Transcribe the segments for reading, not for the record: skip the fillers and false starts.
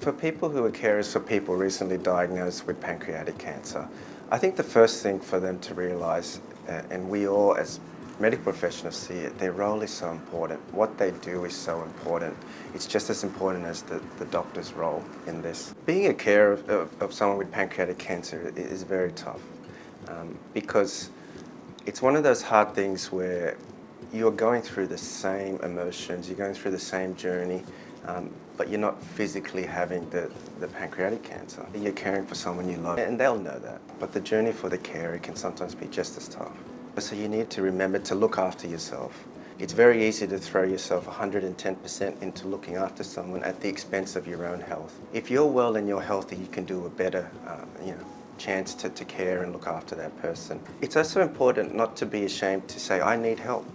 For people who are carers for people recently diagnosed with pancreatic cancer, I think the first thing for them to realise, and we all as medical professionals see it, their role is so important. What they do is so important. It's just as important as the doctor's role in this. Being a carer of someone with pancreatic cancer is very tough because it's one of those hard things where you're going through the same emotions, you're going through the same journey, but you're not physically having the pancreatic cancer. You're caring for someone you love, and they'll know that. But the journey for the carer can sometimes be just as tough. So you need to remember to look after yourself. It's very easy to throw yourself 110% into looking after someone at the expense of your own health. If you're well and you're healthy, you can do a better chance to care and look after that person. It's also important not to be ashamed to say, I need help.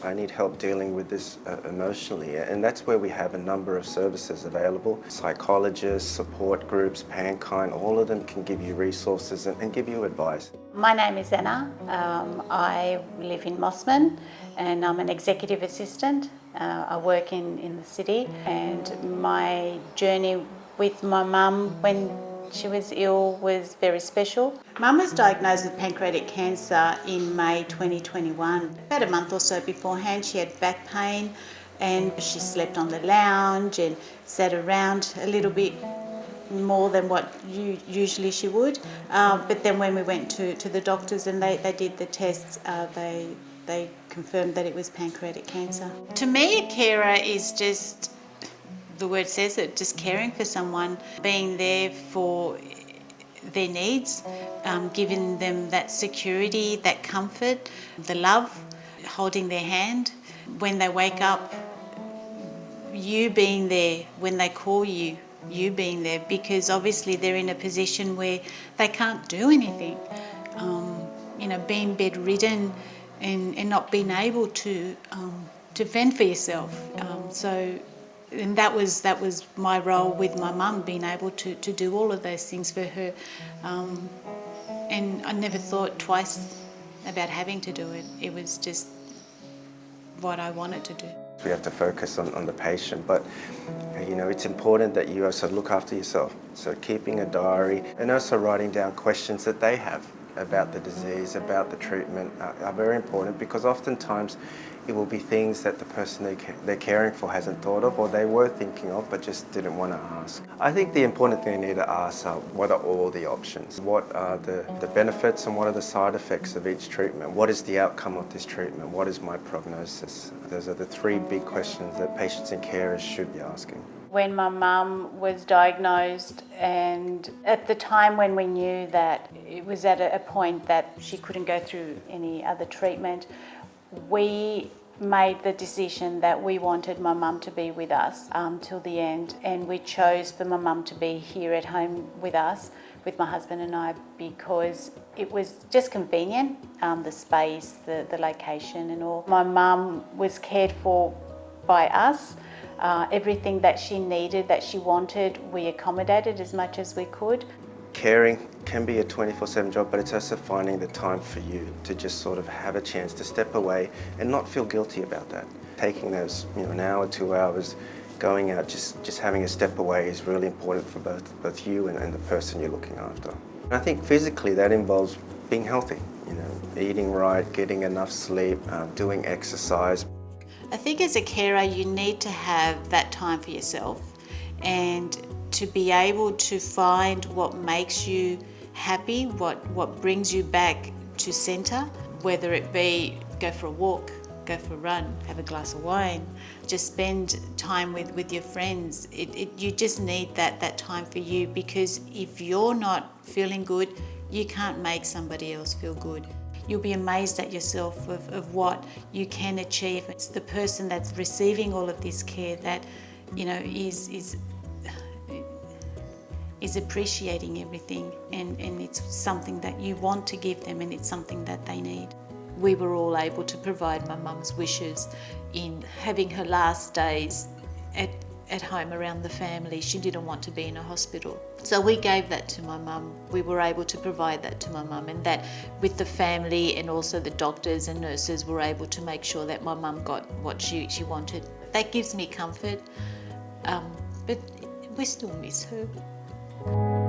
I need help dealing with this emotionally, and that's where we have a number of services available. Psychologists, support groups, PanKind, all of them can give you resources and give you advice. My name is Anna. I live in Mossman and I'm an executive assistant. I work in the city, and my journey with my mum when she was ill was very special. Mum was diagnosed with pancreatic cancer in May 2021. About a month or so beforehand, she had back pain and she slept on the lounge and sat around a little bit more than what usually she would. But then when we went to the doctors and they did the tests, they confirmed that it was pancreatic cancer. To me, a carer is just, the word says it, just caring for someone, being there for their needs, giving them that security, that comfort, the love, holding their hand. When they wake up, you being there. When they call you, you being there, because obviously they're in a position where they can't do anything. Being bedridden and not being able to fend for yourself. And that was my role with my mum, being able to do all of those things for her. And I never thought twice about having to do it. It was just what I wanted to do. We have to focus on the patient, but it's important that you also look after yourself. So keeping a diary and also writing down questions that they have about the disease, about the treatment are very important, because oftentimes it will be things that the person they're caring for hasn't thought of, or they were thinking of but just didn't want to ask. I think the important thing you need to ask are, what are all the options? What are the benefits and what are the side effects of each treatment? What is the outcome of this treatment? What is my prognosis? Those are the three big questions that patients and carers should be asking. When my mum was diagnosed, and at the time when we knew that it was at a point that she couldn't go through any other treatment, we made the decision that we wanted my mum to be with us till the end, and we chose for my mum to be here at home with us, with my husband and I, because it was just convenient, the space, the location and all. My mum was cared for by us. Everything that she needed, that she wanted, we accommodated as much as we could. Caring can be a 24/7 job, but it's also finding the time for you to just sort of have a chance to step away and not feel guilty about that. Taking those, an hour, 2 hours, going out, just having a step away is really important for both you and the person you're looking after. And I think physically that involves being healthy, eating right, getting enough sleep, doing exercise. I think as a carer you need to have that time for yourself, and to be able to find what makes you happy, what brings you back to centre, whether it be go for a walk, go for a run, have a glass of wine, just spend time with your friends. You just need that time for you, because if you're not feeling good, you can't make somebody else feel good. You'll be amazed at yourself of what you can achieve. It's the person that's receiving all of this care that, is appreciating everything, and it's something that you want to give them, and it's something that they need. We were all able to provide my mum's wishes in having her last days at home around the family. She didn't want to be in a hospital. So we gave that to my mum. We were able to provide that to my mum, and that with the family and also the doctors and nurses were able to make sure that my mum got what she wanted. That gives me comfort. But we still miss her.